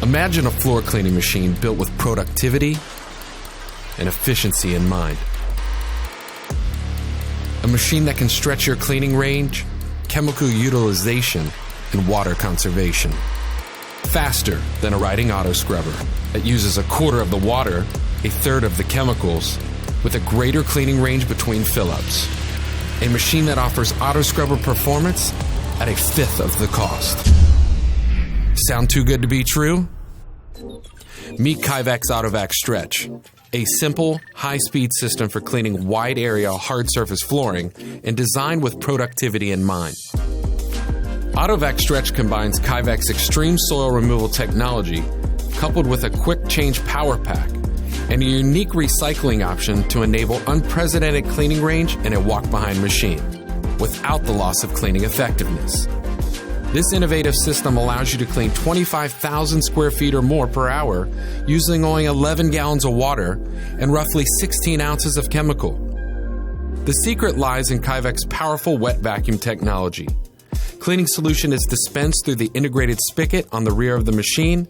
Imagine a floor cleaning machine built with productivity and efficiency in mind. A machine that can stretch your cleaning range, chemical utilization, and water conservation. Faster than a riding auto scrubber that uses a quarter of the water, a third of the chemicals, with a greater cleaning range between fill-ups. A machine that offers auto scrubber performance at a fifth of the cost. Sound too good to be true? Meet Kaivac AutoVac Stretch, a simple, high-speed system for cleaning wide-area hard surface flooring and designed with productivity in mind. AutoVac Stretch combines Kaivac's extreme soil removal technology coupled with a quick-change power pack and a unique recycling option to enable unprecedented cleaning range in a walk-behind machine without the loss of cleaning effectiveness. This innovative system allows you to clean 25,000 square feet or more per hour using only 11 gallons of water and roughly 16 ounces of chemical. The secret lies in Kaivac's powerful wet vacuum technology. Cleaning solution is dispensed through the integrated spigot on the rear of the machine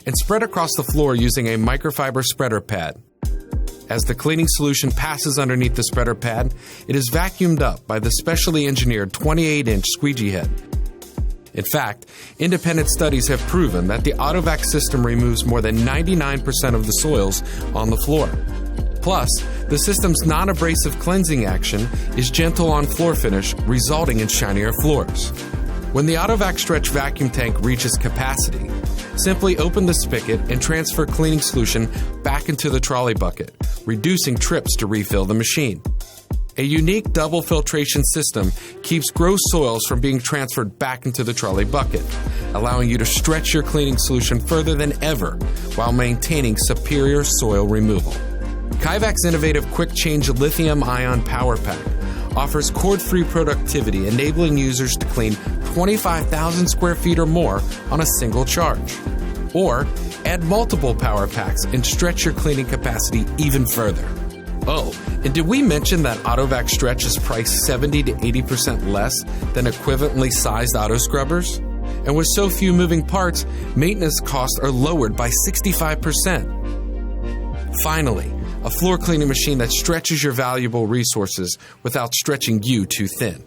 and spread across the floor using a microfiber spreader pad. As the cleaning solution passes underneath the spreader pad, it is vacuumed up by the specially engineered 28-inch squeegee head. In fact, independent studies have proven that the AutoVac system removes more than 99% of the soils on the floor. Plus, the system's non-abrasive cleansing action is gentle on floor finish, resulting in shinier floors. When the AutoVac Stretch vacuum tank reaches capacity, simply open the spigot and transfer cleaning solution back into the trolley bucket, reducing trips to refill the machine. A unique double filtration system keeps gross soils from being transferred back into the trolley bucket, allowing you to stretch your cleaning solution further than ever while maintaining superior soil removal. Kaivac's innovative quick-change Lithium-ion Power Pack offers cord-free productivity, enabling users to clean 25,000 square feet or more on a single charge. Or add multiple power packs and stretch your cleaning capacity even further. Oh, and did we mention that AutoVac Stretch is priced 70 to 80% less than equivalently sized auto scrubbers? And with so few moving parts, maintenance costs are lowered by 65%. Finally, a floor cleaning machine that stretches your valuable resources without stretching you too thin.